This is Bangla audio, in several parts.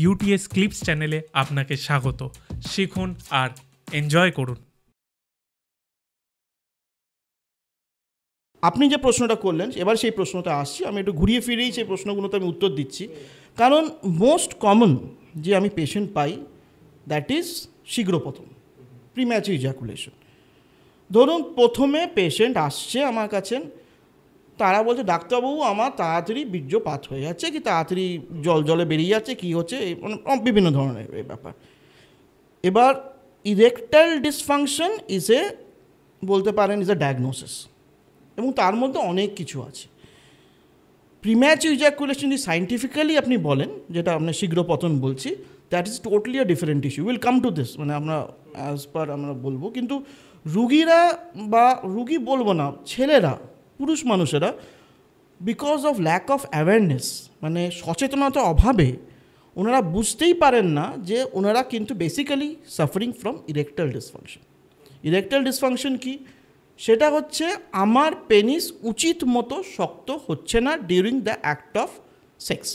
ইউটিএস ক্লিপস চ্যানেলে আপনাকে স্বাগত। শিখুন আর এনজয় করুন। আপনি যে প্রশ্নটা করলেন এবার সেই প্রশ্নটা আসছি, আমি একটু ঘুরিয়ে ফিরেই সেই প্রশ্নগুলোতে আমি উত্তর দিচ্ছি। কারণ মোস্ট কমন যে আমি পেশেন্ট পাই দ্যাট ইজ শীঘ্রপতন, প্রিম্যাচুর ইজাকুলেশন। ধরুন প্রথমে পেশেন্ট আসছে আমার কাছে, তারা বলছে ডাক্তারবাবু আমার তাড়াতাড়ি বীর্যপাত হয়ে যাচ্ছে, কি তাড়াতাড়ি জলে বেরিয়ে যাচ্ছে, কী হচ্ছে, মানে বিভিন্ন ধরনের এই ব্যাপার। এবার ইরেকটাইল ডিসফাংশন বলতে পারেন ইজ এ ডায়াগনোসিস, এবং তার মধ্যে অনেক কিছু আছে। প্রিম্যাচুর ইজাকুলেশন যদি সায়েন্টিফিক্যালি আপনি বলেন, যেটা আপনার শীঘ্রপতন বলছি, that is totally a different issue. Will come to this, মানে আমরা অ্যাজ পার আমরা বলবো। কিন্তু রুগীরা বা রুগী বলবো না, ছেলেরা, পুরুষ মানুষেরা, because of lack of awareness, মানে সচেতনতার অভাবে ওনারা বুঝতেই পারেন না যে ওনারা কিন্তু basically suffering from erectile dysfunction. Erectile dysfunction কি? সেটা হচ্ছে আমার পেনিস উচিত মতো শক্ত হচ্ছে না during the act of sex.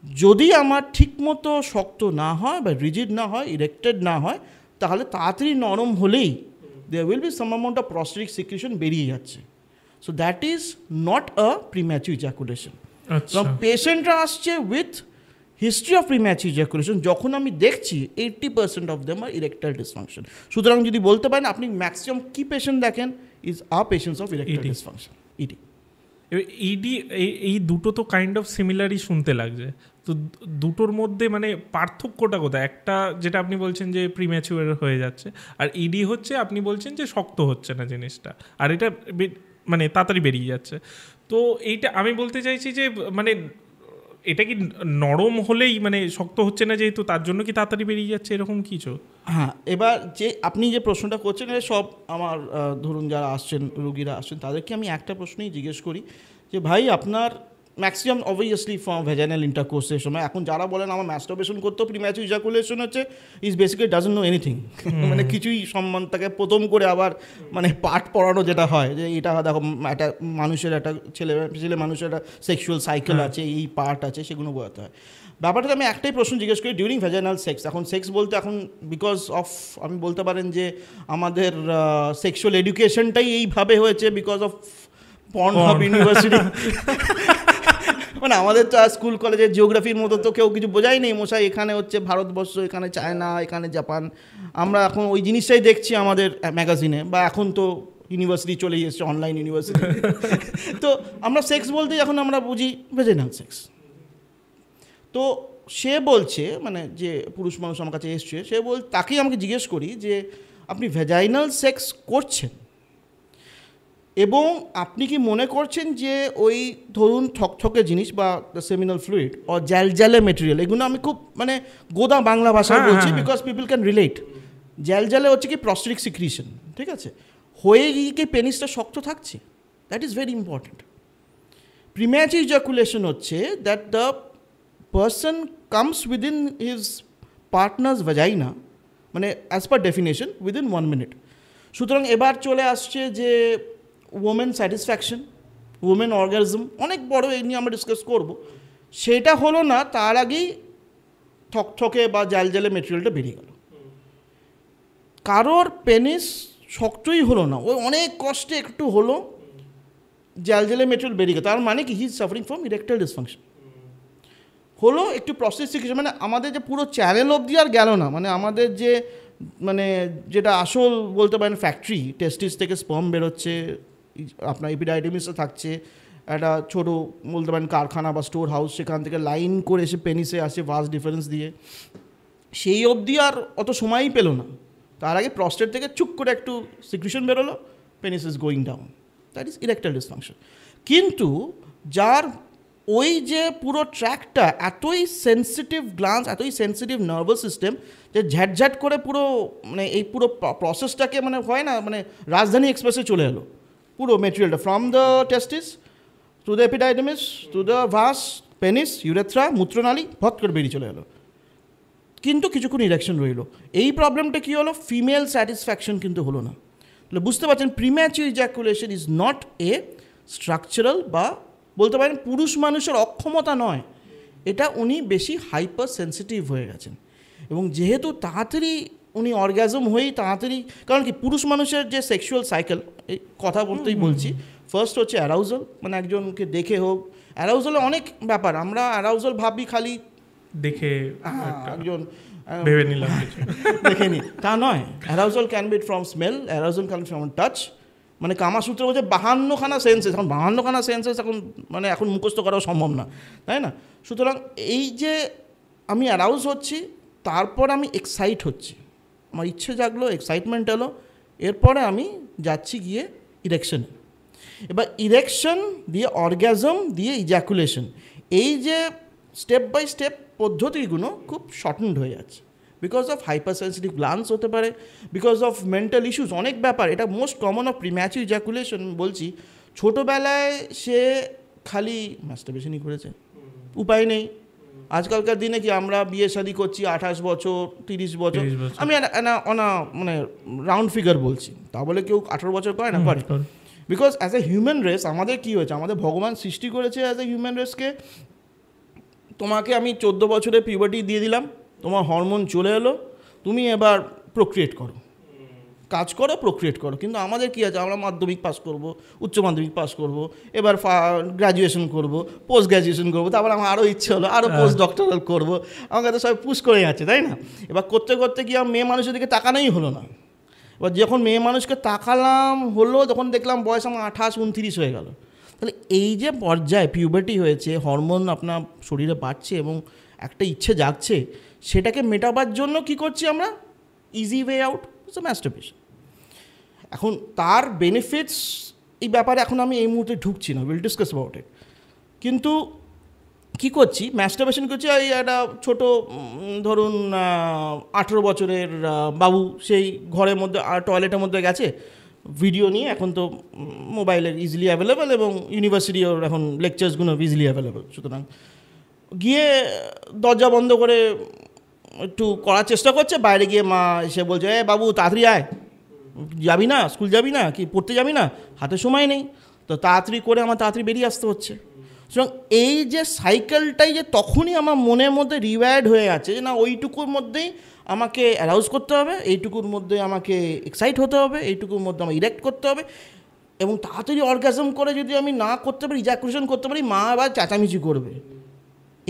যদি আমার ঠিক মতো শক্ত না হয় বা রিজিড না হয়, ইরেক্টেড না হয়, তাহলে তাড়াতাড়ি নরম হলেই there will be some amount of prostatic secretion বেরিয়ে যাচ্ছে। So that is not a premature ejaculation. পেশেন্টরা আসছে with history of premature ejaculation, যখন আমি দেখছি 80% of them are erectile dysfunction. সুতরাং যদি বলতে পারেন আপনি ম্যাক্সিমাম কি পেশেন্ট দেখেন is a patients of erectile dysfunction, ED. ED এই দুটো তো কাইন্ড অফ সিমিলারই শুনতে লাগছে, তো দুটোর মধ্যে মানে পার্থক্যটা কোথায়? একটা যেটা আপনি বলছেন যে প্রিম্যাচুয়ার হয়ে যাচ্ছে, আর ইডি হচ্ছে আপনি বলছেন যে শক্ত হচ্ছে না জিনিসটা, আর এটা মানে তাড়াতাড়ি বেরিয়ে যাচ্ছে। তো এইটা আমি বলতে চাইছি যে মানে এটা কি নরম হলেই মানে শক্ত হচ্ছে না যেহেতু, তার জন্য কি তাড়াতাড়ি বেরিয়ে যাচ্ছে এরকম কিছু? হ্যাঁ, এবার যে আপনি যে প্রশ্নটা করছেন, এটা সব আমার ধরুন যারা আসছেন, রুগীরা আসছেন, তাদেরকে আমি একটা প্রশ্নই জিজ্ঞেস করি যে ভাই আপনার ম্যাক্সিমাম অবভিয়াসলি ফ্রম ভ্যাজাইনাল ইন্টারকোর্সের সময়, এখন যারা বলেন আমার ম্যাস্টারবেশন করতেও প্রিম্যাচুর ইজাকুলেশন হচ্ছে, is basically doesn't know anything, মানে কিছুই সম্মান তাকে প্রথম করে আবার মানে পাঠ পড়ানো যেটা হয় যে এটা দেখো একটা মানুষের একটা ছেলে মানুষের একটা সেক্সুয়াল সাইকেল আছে, এই পার্ট আছে, সেগুলো বোঝাতে হয়। ব্যাপারটা আমি একটাই প্রশ্ন জিজ্ঞেস করি ডিউরিং ভ্যাজাইনাল সেক্স। এখন সেক্স বলতে এখন বিকজ অফ আমি বলতে পারেন যে আমাদের সেক্সুয়াল এডুকেশনটাই এইভাবে হয়েছে বিকজ অফ পর্নহাব ইউনিভার্সিটি। মানে আমাদের তো আর স্কুল কলেজের জিওগ্রাফির মতো তো কেউ কিছু বোঝাই নেই মশাই, এখানে হচ্ছে ভারতবর্ষ, এখানে চায়না, এখানে জাপান। আমরা এখন ওই জিনিসটাই দেখছি আমাদের ম্যাগাজিনে, বা এখন তো ইউনিভার্সিটি চলেই এসছে, অনলাইন ইউনিভার্সিটি। তো আমরা সেক্স বলতে এখন আমরা বুঝি ভেজাইনাল সেক্স। তো সে বলছে, মানে যে পুরুষ মানুষ আমার কাছে এসছে, তাকেই আমাকে জিজ্ঞেস করি যে আপনি ভ্যাজাইনাল সেক্স করছেন এবং আপনি কি মনে করছেন যে ওই ধরুন ঠকঠকে জিনিস বা সেমিনাল ফ্লুইড ও জ্যালজ্যালে মেটেরিয়াল, এগুলো আমি খুব মানে গোদা বাংলা ভাষায় বলছি বিকজ পিপল ক্যান রিলেট। জ্যালজ্যালে হচ্ছে কি প্রস্টেটিক সিক্রিশন, ঠিক আছে, হয়ে গিয়ে কি পেনিসটা শক্ত থাকছে, that is very important. Premature ejaculation হচ্ছে that the person comes within his partner's vagina, মানে as per definition within 1 minute. সুতরাং এবার চলে আসছে যে ওমেন স্যাটিসফ্যাকশন, ওমেন অর্গাজম, অনেক বড় এই নিয়ে আমরা ডিসকাস করব। সেটা হলো না, তার আগেই ঠকঠকে বা জালজালে মেটেরিয়ালটা বেরিয়ে গেল। কারোর পেনিস শক্তই হলো না, ওই অনেক কষ্টে একটু হলো, জালজালে মেটেরিয়াল বেরিয়ে গেল, তার মানে কি he is suffering from erectile dysfunction. হলো একটু প্রসেস কিছু, মানে আমাদের যে পুরো চ্যানেল অবধি আর গেল না, মানে আমাদের যে মানে যেটা আসল বলতে পারেন ফ্যাক্টরি, টেস্টিস থেকে স্পার্ম বেরোচ্ছে, আপনার এপিডাইডিমিসে থাকছে একটা ছোটো বলতে পারেন কারখানা বা স্টোর হাউস, সেখান থেকে লাইন করে এসে পেনিসে আসে ভাস্ট ডিফারেন্স দিয়ে, সেই অবধি আর অত সময়ই পেল না। তার আগে প্রস্টেট থেকে চুপ করে একটু সিক্রিশন বেরোলো, penis is going down, that is erectile dysfunction. কিন্তু যার ওই যে পুরো ট্র্যাকটা এতই সেন্সিটিভ গ্ল্যান্স, এতই সেন্সিটিভ নার্ভাস সিস্টেম যে ঝ্যাটঝ্যাট করে পুরো মানে এই পুরো প্রসেসটাকে মানে হয় না, মানে রাজধানী এক্সপ্রেসে চলে এলো পুরো মেটেরিয়ালটা, from the testis to the epididymis to the vas, penis, urethra, মূত্রনালী, ভট করে বেরিয়ে চলে এলো, কিন্তু কিছুক্ষণ ইরেকশন রইল। এই প্রবলেমটা কী হলো, ফিমেল স্যাটিসফ্যাকশন কিন্তু হলো না। তাহলে বুঝতে পারছেন premature ejaculation is not a structural বা বলতে পারেন পুরুষ মানুষের অক্ষমতা নয়, এটা উনি বেশি হাইপার সেন্সিটিভ হয়ে গেছেন। এবং যেহেতু তাড়াতাড়ি উনি অর্গ্যাজম হয়েই তাড়াতাড়ি, কারণ কি পুরুষ মানুষের যে সেক্সুয়াল সাইকেল, এই কথা বলতেই বলছি, ফার্স্ট হচ্ছে অ্যারাউজাল, মানে একজনকে দেখে হোক, অ্যারাউজালে অনেক ব্যাপার, আমরা অ্যারাউজাল ভাবি খালি দেখে একজন ভেবে নিলাম দেখে নি, তা নয়। Arousal can be from smell, arousal can from touch, মানে কামাসূত্র বলছে 52খানা সেন্সেস, এখন 52খানা সেন্সেস এখন মানে এখন মুখস্থ করাও সম্ভব না, তাই না? সুতরাং এই যে আমি অ্যারাউজ হচ্ছি, তারপর আমি এক্সাইট হচ্ছি, আমার ইচ্ছে জাগলো, এক্সাইটমেন্ট এলো, এরপরে আমি যাচ্ছি গিয়ে ইরেকশনে। এবার ইরেকশন দিয়ে অর্গ্যাজম দিয়ে ইজ্যাকুলেশন, এই যে স্টেপ বাই স্টেপ পদ্ধতিগুলো খুব শর্টেন্ড হয়ে যাচ্ছে because of hyper sensitive glance হতে পারে, বিকজ অফ মেন্টাল ইস্যুস, অনেক ব্যাপার। এটা most common of premature ejaculation বলছি, ছোটোবেলায় সে খালি ম্যাস্টারবেশনই করেছে, উপায় নেই। আজকালকার দিনে কি আমরা বিয়ে শাদী করছি 28 বছর 30 বছর, আমি মানে রাউন্ড ফিগার বলছি, তা বলে কেউ 18 বছর করে না, করে। Because as a human race আমাদের কী হয়েছে, আমাদের ভগবান সৃষ্টি করেছে অ্যাজ এ হিউম্যান রেসকে, তোমাকে আমি 14 বছরে পিউবার্টি দিয়ে দিলাম, তোমার হরমোন চলে এলো, তুমি এবার প্রোক্রিয়েট করো, কাজ করো, প্রোক্রিয়েট করো। কিন্তু আমাদের কী আছে, আমরা মাধ্যমিক পাস করব, উচ্চ মাধ্যমিক পাস করব, এবার গ্র্যাজুয়েশন করব, পোস্ট গ্র্যাজুয়েশন করবো, তারপর আমার আরও ইচ্ছে হলো আরও পোস্ট ডক্টরাল করবো, আমাকে তো সবাই পুশ করে যাচ্ছে, তাই না? এবার করতে করতে গিয়ে মেয়ে মানুষের দিকে তাকানোই হলো না। এবার যখন মেয়ে মানুষকে তাকালাম হলো, তখন দেখলাম বয়স আমার 28-29 হয়ে গেল। তাহলে এই যে পর্যায়ে পিউবার্টি হয়েছে, হরমোন আপনার শরীরে বাড়ছে এবং একটা ইচ্ছে জাগছে, সেটাকে মেটাবার জন্য কি করছি আমরা? Easy way out masturbation. এখন তার বেনিফিটস এই ব্যাপারে এখন আমি এই মুহূর্তে ঢুকছি না, উইল ডিসকাস অ্যাবাউট ইট। কিন্তু কী করছি, ম্যাস্টারবেশন করছি, এই একটা ছোটো ধরুন 18 বছরের বাবু, সেই ঘরের মধ্যে টয়লেটের মধ্যে গেছে, ভিডিও নিয়ে, এখন তো মোবাইলে ইজিলি অ্যাভেলেবেল এবং ইউনিভার্সিটির এখন লেকচার্সগুলো ইজিলি অ্যাভেলেবেল, সুতরাং গিয়ে দরজা বন্ধ করে একটু করার চেষ্টা করছে, বাইরে গিয়ে মা এসে বলছে, বাবু তাড়াতাড়ি আয়, যাবি না স্কুল, যাবি না কি পড়তে যাবি না, হাতে সময় নেই, তো তাড়াতাড়ি করে আমার তাড়াতাড়ি বেরিয়ে আসতে হচ্ছে। সুতরাং এই যে সাইকেলটাই যে তখনই আমার মনের মধ্যে রিওয়ার্ড হয়ে আছে যে না, ওইটুকুর মধ্যেই আমাকে অ্যারাউজ করতে হবে, এইটুকুর মধ্যে আমাকে এক্সাইট হতে হবে, এইটুকুর মধ্যে আমাকে ইরেক্ট করতে হবে, এবং তাড়াতাড়ি অর্গাজম করে যদি আমি না করতে পারি, ইজাকুলেশন করতে পারি, মা আবার চেঁচামেচি করবে,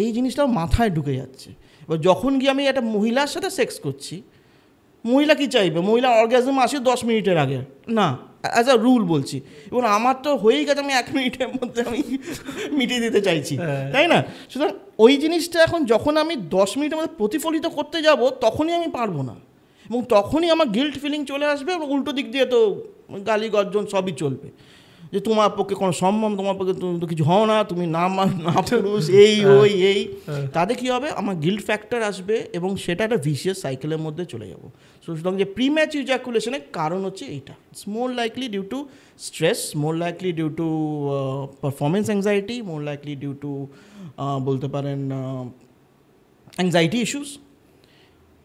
এই জিনিসটাও মাথায় ঢুকে যাচ্ছে। এবার যখন গিয়ে আমি একটা মহিলার সাথে সেক্স করছি, মহিলা কি চাইবে, মহিলা অর্গাজম আসে 10 মিনিটের আগে, না অ্যাজ আ রুল বলছি, এবং আমার তো হয়েই গেছে, আমি 1 মিনিটের মধ্যে আমি মিটিয়ে দিতে চাইছি, তাই না? সুতরাং ওই জিনিসটা এখন যখন আমি 10 মিনিটের মধ্যে প্রতিফলিত করতে যাব, তখনই আমি পারবো না, এবং তখনই আমার গিল্ট ফিলিং চলে আসবে, এবং উল্টো দিক দিয়ে তো গালি গর্জন সবই চলবে, যে তোমার পক্ষে কোনো সম্ভব, তোমার পক্ষে তুমি তো কিছু হও না, তুমি না পুরুষ, এই ওই এই, তাতে কী হবে, আমার গিল্ট ফ্যাক্টর আসবে, এবং সেটা একটা ভিশিয়াস সাইকেলের মধ্যে চলে যাব। সুতরাং যে প্রিম্যাচিউর ইজাকুলেশনের কারণ হচ্ছে এইটা, it's more likely due to stress, more likely due to performance anxiety, more likely due to বলতে পারেন anxiety issues,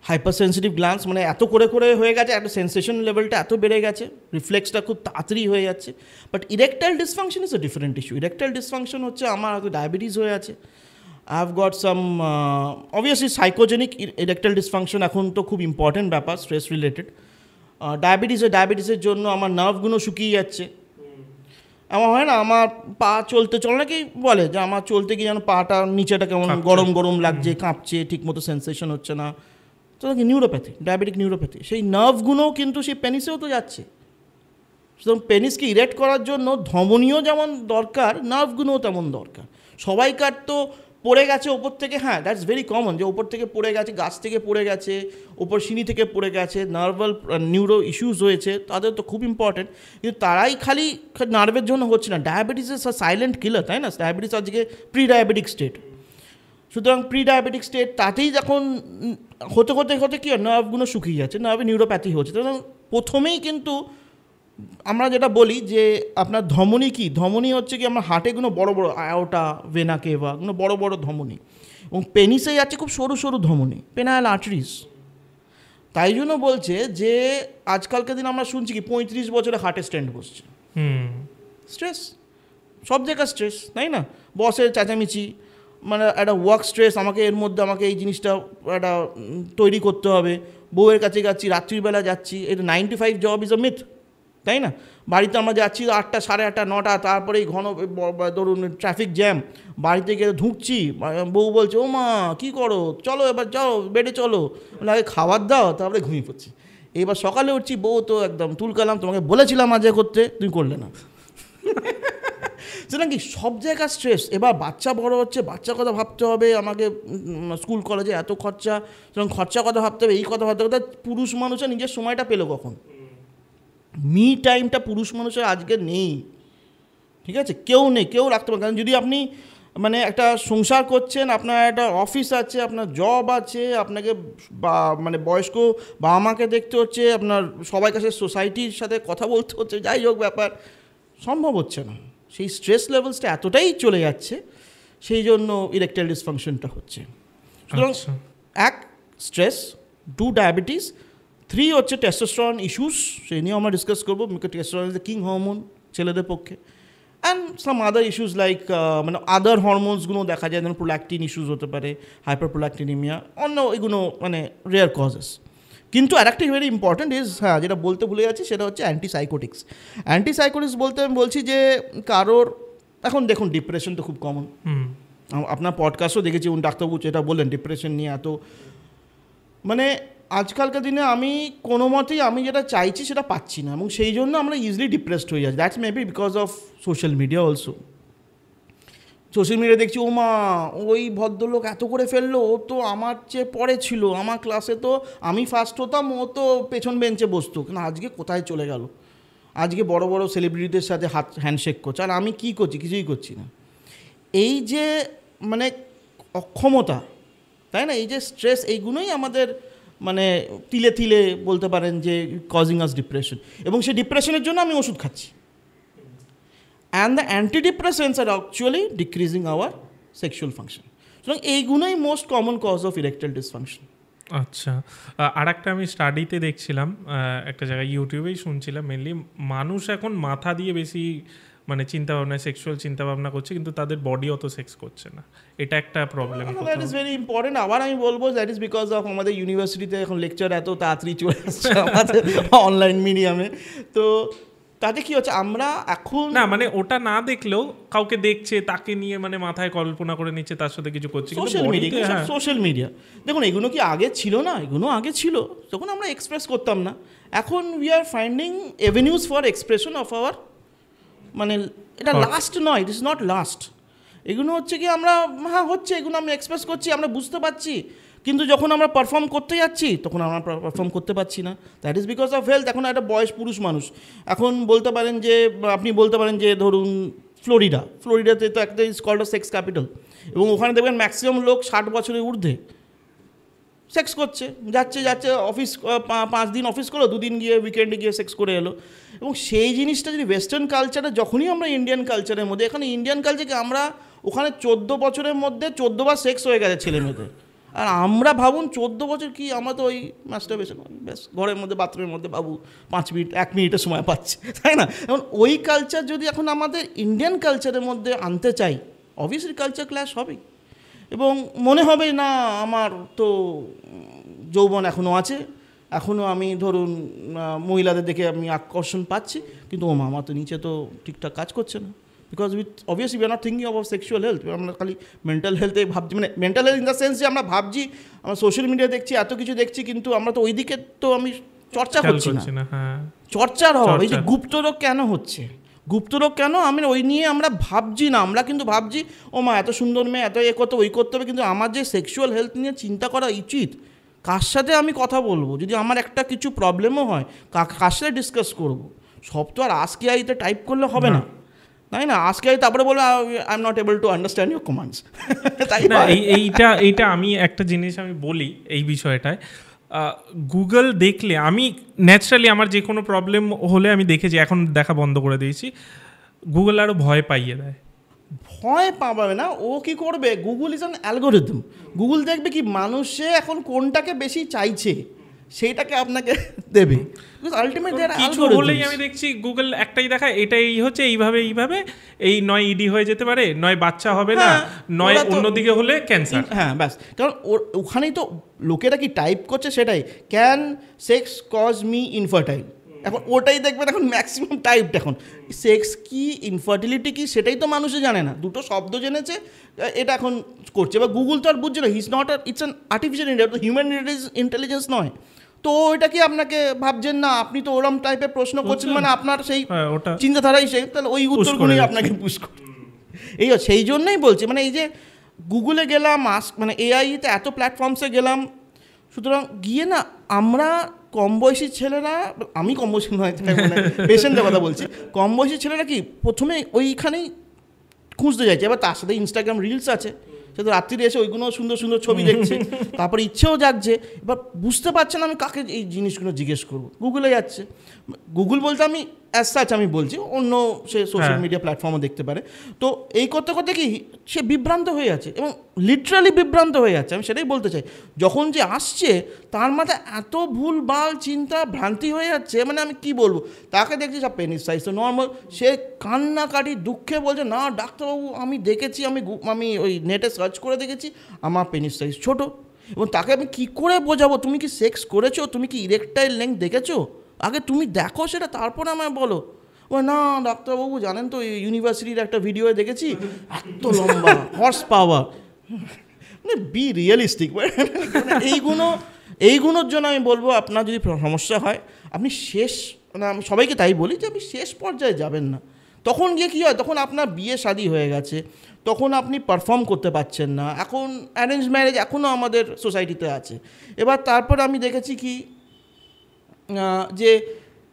hyper sensitive glands, মানে এত করে করে হয়ে গেছে, একটা সেন্সেশন লেভেলটা এত বেড়ে গেছে, রিফ্লেক্সটা খুব তাড়াতাড়ি হয়ে যাচ্ছে। But erectile dysfunction is a different issue. Erectile dysfunction হচ্ছে আমার ডায়াবেটিস হয়ে আছে, I have got some obviously psychogenic erectile dysfunction, এখন তো খুব ইম্পর্টেন্ট ব্যাপার, স্ট্রেস রিলেটেড। ডায়াবেটিসের জন্য আমার নার্ভগুলো শুকিয়ে যাচ্ছে, এমন হয় না আমার পা চলতে নাকি বলে যে আমার চলতে গিয়ে যেন পাটা নিচেটা কেমন গরম গরম লাগছে, কাঁপছে, ঠিকমতো সেন্সেশন হচ্ছে না, তো নাকি নিউরোপ্যাথি, ডায়াবেটিক নিউরোপ্যাথি, সেই নার্ভগুলোও কিন্তু সেই পেনিসেও তো যাচ্ছে। সুতরাং পেনিসকে ইরেক্ট করার জন্য ধমনীও যেমন দরকার, নার্ভগুলোও তেমন দরকার। সবাইকার তো পড়ে গেছে ওপর থেকে, হ্যাঁ দ্যাটস ভেরি কমন, যে ওপর থেকে পড়ে গেছে, গাছ থেকে পড়ে গেছে, ওপর সিঁড়ি থেকে পড়ে গেছে, নার্ভাল নিউরো ইস্যুস হয়েছে, তাদের তো খুব ইম্পর্টেন্ট। কিন্তু তারাই খালি নার্ভের জন্য হচ্ছে না, ডায়াবেটিস ইজ সাইলেন্ট কিলার, তাই না? ডায়াবেটিস আজকে প্রি ডায়াবেটিক স্টেট, সুতরাং প্রি ডায়াবেটিক স্টেট, তাতেই যখন হতে হতে হতে কী হয়, নার্ভগুলো শুকিয়ে যাচ্ছে, নার্ভে নিউরোপ্যাথি হচ্ছে। সুতরাং প্রথমেই কিন্তু আমরা যেটা বলি যে আপনার ধমনী কি, ধমনী হচ্ছে কি আমার হার্টেগুলো বড় বড়, আয়োটা, ভেনা কেভা, এগুলো বড় বড় ধমনী, এবং পেনিসে যাচ্ছে খুব সরু সরু ধমনী, পেনাইল আর্টারিস। তাই জন্য বলছে যে আজকালকার দিন আমরা শুনছি কি 35 বছরে হার্টে স্ট্যান্ড বসছে, স্ট্রেস, সব জায়গায় স্ট্রেস, তাই না? বসের চেঁচামেচি, মানে একটা ওয়ার্ক স্ট্রেস, আমাকে এর মধ্যে আমাকে এই জিনিসটা একটা তৈরি করতে হবে, বউয়ের কাছে যাচ্ছি, রাত্রিবেলা যাচ্ছি, এটা 9 to 5 job is a myth, তাই না? বাড়িতে আমরা যাচ্ছি 8টা, 8:30, 9টা, তারপরে ঘন ধরুন ট্রাফিক জ্যাম, বাড়িতে গিয়ে ঢুকছি, বউ বলছে ও মা কী করো, চলো এবার যাও বেডে চলো, আগে খাবার দাও, তারপরে ঘুমিয়ে পড়ছি। এবার সকালে উঠছি, বউ তো একদম তুলকালাম, তোমাকে বলেছিলাম আজকে করতে, তুমি করলে না। সেটা কি সব জায়গায় স্ট্রেস। এবার বাচ্চা বড় হচ্ছে, বাচ্চার কথা ভাবতে হবে, আমাকে স্কুল কলেজে এত খরচা, সুতরাং খরচার কথা ভাবতে হবে, এই কথা ভাবতে হবে। পুরুষ মানুষের নিজের সময়টা পেলো কখন? মি টাইমটা পুরুষ মানুষের আজকে নেই, ঠিক আছে? কেউ নেই, কেউ রাখতে পারে। কারণ যদি আপনি মানে একটা সংসার করছেন, আপনার একটা অফিস আছে, আপনার জব আছে, আপনাকে মানে বয়স্ক বাবা মাকে দেখতে হচ্ছে, আপনার সবাই কাছে সোসাইটির সাথে কথা বলতে হচ্ছে, যাই হোক ব্যাপার সম্ভব হচ্ছে না। সেই স্ট্রেস লেভেলসটা এতটাই চলে যাচ্ছে, সেই জন্য ইরেকটাইল ডিসফাংশনটা হচ্ছে। সুতরাং 1 স্ট্রেস, 2 ডায়াবেটিস, 3 হচ্ছে টেস্টোস্টেরন ইস্যুস, সেই নিয়েও আমরা ডিসকাস করবো। Testosterone is the king hormone ছেলেদের পক্ষে। And some other issues like মানে আদার হরমোনসগুলো দেখা যায়, যেমন প্রোল্যাকটিন ইস্যুস হতে পারে, হাইপার প্রোল্যাকটিনিমিয়া, অন্য এগুলো মানে রেয়ার কজেস। কিন্তু আরেকটা ভেরি ইম্পর্ট্যান্ট ইজ, হ্যাঁ যেটা বলতে ভুলে যাচ্ছি, সেটা হচ্ছে অ্যান্টিসাইকোটিক্স। অ্যান্টিসাইকোটিক্স বলতে আমি বলছি যে কারোর এখন দেখুন ডিপ্রেশন তো খুব কমন, আপনার পডকাস্টও দেখেছি, ডাক্তারবাবু যেটা বললেন ডিপ্রেশন নিয়ে এত, মানে আজকালকার দিনে আমি কোনো মতেই আমি যেটা চাইছি সেটা পাচ্ছি না, এবং সেই জন্য আমরা ইজিলি ডিপ্রেসড হয়ে যাচ্ছি। That's maybe because of social media also. Social media দেখছি ও মা ওই ভদ্রলোক এত করে ফেললো, ও তো আমার চেয়ে পরে ছিল, আমার ক্লাসে তো আমি ফার্স্ট হতাম, ও তো পেছন বেঞ্চে বসতো, কিন্তু আজকে কোথায় চলে গেল, আজকে বড় বড় সেলিব্রিটিদের সাথে হ্যান্ডশেক করছে, আর আমি কী করছি, কিছুই করছি না। এই যে মানে অক্ষমতা, তাই না, এই যে স্ট্রেস, এইগুলোই আমাদের মানে তিলে তিলে বলতে পারেন যে কজিং আস ডিপ্রেশন। এবং সেই ডিপ্রেশনের জন্য আমি ওষুধ খাচ্ছি। And the antidepressants are actually decreasing our sexual function. সুতরাং এইগুলোই most common cause of erectile dysfunction. আচ্ছা, আর একটা আমি স্টাডিতে দেখছিলাম, একটা জায়গায় ইউটিউবেই শুনছিলাম, মেনলি মানুষ এখন মাথা দিয়ে বেশি মানে চিন্তাভাবনা, সেক্সুয়াল চিন্তাভাবনা করছে, কিন্তু তাদের বডি অত সেক্স করছে না। এটা একটা problem. That is very important. আবার আমি বলবো দ্যাট ইজ বিকজ অফ আমাদের ইউনিভার্সিটিতে এখন লেকচার এত তাড়াতাড়ি চলে আসছে আমাদের অনলাইন মিডিয়ামে। তো তাতে কি হচ্ছে, আমরা এখন না মানে ওটা না দেখলেও কাউকে দেখছে, তাকে নিয়ে মানে মাথায় কল্পনা করে নিচ্ছে, তার সাথে কিছু করছে। সোশ্যাল মিডিয়া দেখুন, এগুলো কি আগে ছিল না? এগুলো আগে ছিল, তখন আমরা এক্সপ্রেস করতাম না। এখন we are finding avenues for expression of our, মানে এটা লাস্ট নয়, ইট ইজ নট লাস্ট। এগুলো হচ্ছে কি আমরা হ্যাঁ হচ্ছে, এগুলো আমি এক্সপ্রেস করছি, আমরা বুঝতে পারছি, কিন্তু যখন আমরা পারফর্ম করতে যাচ্ছি তখন আমরা পারফর্ম করতে পারছি না। That is because of health. এখন একটা বয়স পুরুষ মানুষ, এখন বলতে পারেন যে, আপনি বলতে পারেন যে ধরুন ফ্লোরিডাতে তো একটা is called a sex capital, এবং ওখানে দেখবেন ম্যাক্সিমাম লোক 60 বছরের ঊর্ধ্বে সেক্স করছে, যাচ্ছে অফিস 5 দিন অফিস করলো, 2 দিন গিয়ে উইকেন্ডে গিয়ে সেক্স করে এলো। এবং সেই জিনিসটা যদি ওয়েস্টার্ন কালচারে, যখনই আমরা ইন্ডিয়ান কালচারের মধ্যে, এখানে ইন্ডিয়ান কালচারকে আমরা ওখানে 14 বছরের মধ্যে 14 বার সেক্স হয়ে গেছে ছেলে মেয়েদের, আর আমরা ভাবুন 14 বছর কি, আমরা তো ওই মাস্টারবেশন ব্যাস ঘরের মধ্যে বাথরুমের মধ্যে বাবু 5 মিনিট 1 মিনিটের সময় পাচ্ছে, তাই না? এখন ওই কালচার যদি এখন আমাদের ইন্ডিয়ান কালচারের মধ্যে আনতে চাই, অবভিয়াসলি কালচার ক্ল্যাশ হবেই, এবং মনে হবে না আমার তো যৌবন এখনও আছে, এখনও আমি ধরুন মহিলাদের দেখে আমি আকর্ষণ পাচ্ছি, কিন্তু ও মামা তো নিচে তো ঠিকঠাক কাজ করছে না। Because obviously we are not thinking about sexual health, আমরা খালি মেন্টাল হেলথে ভাবছি, মানে mental health in the sense যে আমরা ভাবছি, আমরা সোশ্যাল মিডিয়া দেখছি, এত কিছু দেখছি, কিন্তু আমরা তো ওই দিকে তো আমি চর্চা করছি না। চর্চার হওয়া, এই যে গুপ্তরোগ কেন হচ্ছে, গুপ্তরোগ কেন, আমি ওই নিয়ে আমরা ভাবছি না। আমরা কিন্তু ভাবছি ও মা এত সুন্দর মেয়ে, এত করতে ওই করতে হবে, কিন্তু আমার যে সেক্সুয়াল হেলথ নিয়ে চিন্তা করা উচিত, কার সাথে আমি কথা বলবো, যদি আমার একটা কিছু প্রবলেমও হয় কার সাথে ডিসকাস করবো, সব তো আর আজকে আইতে টাইপ করলে হবে না, তাই না? আজকে তারপরে বলবো I am not able to understand your commands, তাই না? এইটা আমি একটা জিনিস আমি বলি এই বিষয়টায়, গুগল দেখলে আমি ন্যাচারালি আমার যে কোনো প্রবলেম হলে আমি দেখেছি, এখন দেখা বন্ধ করে দিয়েছি, গুগল আরও ভয় পাইয়ে দেয়। ভয় পাবে না, ও কি করবে, Google is an algorithm. Google দেখবে কি মানুষে এখন কোনটাকে বেশি চাইছে, সেইটাকে আপনাকে দেবে। আলটিমেট কিছু হলেই আমি দেখছি গুগল একটাই দেখায়, এটাই হচ্ছে এইভাবে এই নয় ইডি হয়ে যেতে পারে, নয় বাচ্চা হবে না, নয় অন্যদিকে হলে ক্যান্সার। হ্যাঁ ব্যাস, কারণ ওখানেই তো লোকেরা কি টাইপ করছে সেটাই, can sex cause me infertile, এখন ওটাই দেখবেন এখন ম্যাক্সিমাম টাইপ। এখন সেক্স কি ইনফার্টিলিটি কি সেটাই তো মানুষে জানে না, দুটো শব্দ জেনেছে এটা এখন করছে। বা গুগল তো আর বুঝছে না, his not it's an artificial intelligence, human intelligence নয়। তো ওইটা কি আপনাকে ভাবছেন না, আপনি তো ওরম টাইপের প্রশ্ন করছেন, মানে আপনার সেই চিন্তাধারাই সেই, তাহলে ওই উত্তরগুলোই আপনাকে পুশ করে। এই সেই জন্যই বলছি, মানে এই যে গুগলে গেলাম, মানে এআইতে এত প্ল্যাটফর্মসে গেলাম, সুতরাং গিয়ে না আমরা কম বয়সী ছেলেরা, আমি কম বয়সী নয়, মানে পেশেন্টের কথা বলছি, কম বয়সী ছেলেরা কি প্রথমে ওইখানেই খুঁজতে যাচ্ছে। এবার তার সাথে ইনস্টাগ্রাম রিলস আছে, সে তো রাত্রিরে এসে ওইগুলো সুন্দর সুন্দর ছবি দেখছে, তারপরে ইচ্ছেও জাগছে, এবার বুঝতে পারছে না আমি কাকে এই জিনিসগুলো জিজ্ঞেস করবো, গুগলে যাচ্ছে। গুগল বলতে আমি অ্যাজ সাচ আমি বলছি, অন্য সে সোশ্যাল মিডিয়া প্ল্যাটফর্মও দেখতে পারে। তো এই করতে করতে কি সে বিভ্রান্ত হয়ে যাচ্ছে, এবং লিটারালি বিভ্রান্ত হয়ে যাচ্ছে। আমি সেটাই বলতে চাই, যখন যে আসছে তার মাথায় এত ভুলভাল চিন্তা ভ্রান্তি হয়ে যাচ্ছে, মানে আমি কি বলবো, তাকে দেখছি সব পেনিস সাইজ তো নর্মাল, সে কান্নাকাটি দুঃখে বলছে না ডাক্তারবাবু আমি দেখেছি, আমি ওই নেটে সার্চ করে দেখেছি আমার পেনিস সাইজ ছোট। এবং তাকে আমি কী করে বোঝাবো, তুমি কি সেক্স করেছো, তুমি কি ইরেকটাইল লেন্থ দেখেছো, আগে তুমি দেখো সেটা, তারপরে আমায় বলো। ও না ডাক্তারবাবু জানেন তো ইউনিভার্সিটির একটা ভিডিও দেখেছি, এত লম্বা হর্স পাওয়ার, মানে বি রিয়েলিস্টিক। এইগুলোর জন্য আমি বলবো, আপনার যদি সমস্যা হয় আপনি মানে আমি সবাইকে তাই বলি যে আপনি শেষ পর্যায়ে যাবেন না। তখন গিয়ে কী হয়, তখন আপনার বিয়ে শাদী হয়ে গেছে, তখন আপনি পারফর্ম করতে পারছেন না। এখন অ্যারেঞ্জ ম্যারেজ এখনও আমাদের সোসাইটিতে আছে। এবার তারপর আমি দেখেছি কি যে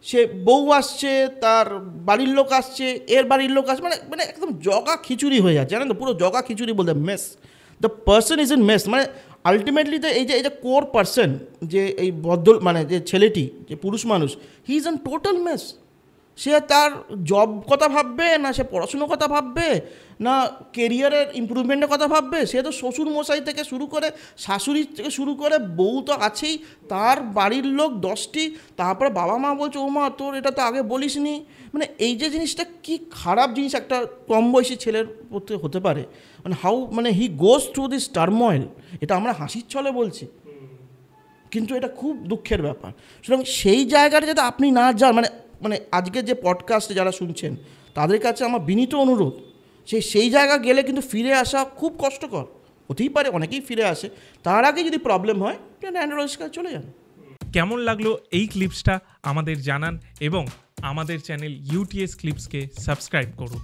সে বউ আসছে, তার বাড়ির লোক আসছে, এর বাড়ির লোক আসছে, মানে একদম জগা খিচুড়ি হয়ে যাচ্ছে, জানেন তো, পুরো জগা খিচুড়ি বলতে mess, the person is in mess. মানে আলটিমেটলি তো এই যে কোর পার্সন, যে এই মানে যে ছেলেটি, যে পুরুষ মানুষ, he is an total mess. সে তার জব কথা ভাববে না, সে পড়াশুনোর কথা ভাববে না, কেরিয়ারের ইমপ্রুভমেন্টের কথা ভাববে, সে তো শ্বশুর মশাই থেকে শুরু করে, শাশুড়ি থেকে শুরু করে, বউ তো আছেই, তার বাড়ির লোক 10টি, তারপরে বাবা মা বলছে ও মা তোর এটা তো আগে বলিস নি। মানে এই যে জিনিসটা কি খারাপ জিনিস একটা কম বয়সী ছেলের প্রতি হতে পারে, মানে মানে হি গোজ থ্রু দিস টার্ময়েল। এটা আমরা হাসির ছলে বলছি, কিন্তু এটা খুব দুঃখের ব্যাপার। সুতরাং সেই জায়গাটা যাতে আপনি না যান, মানে আজকে যে পডকাস্টে যারা শুনছেন তাদের কাছে আমার বিনীত অনুরোধ, সেই জায়গা গেলে কিন্তু ফিরে আসা খুব কষ্টকর হতেই পারে, অনেকেই ফিরে আসে, তার আগে যদি প্রবলেম হয় অ্যান্ড্রয়েড কাছে চলে যান। কেমন লাগলো এই ক্লিপসটা আমাদের জানান, এবং আমাদের চ্যানেল UTS ক্লিপসকে সাবস্ক্রাইব করুন।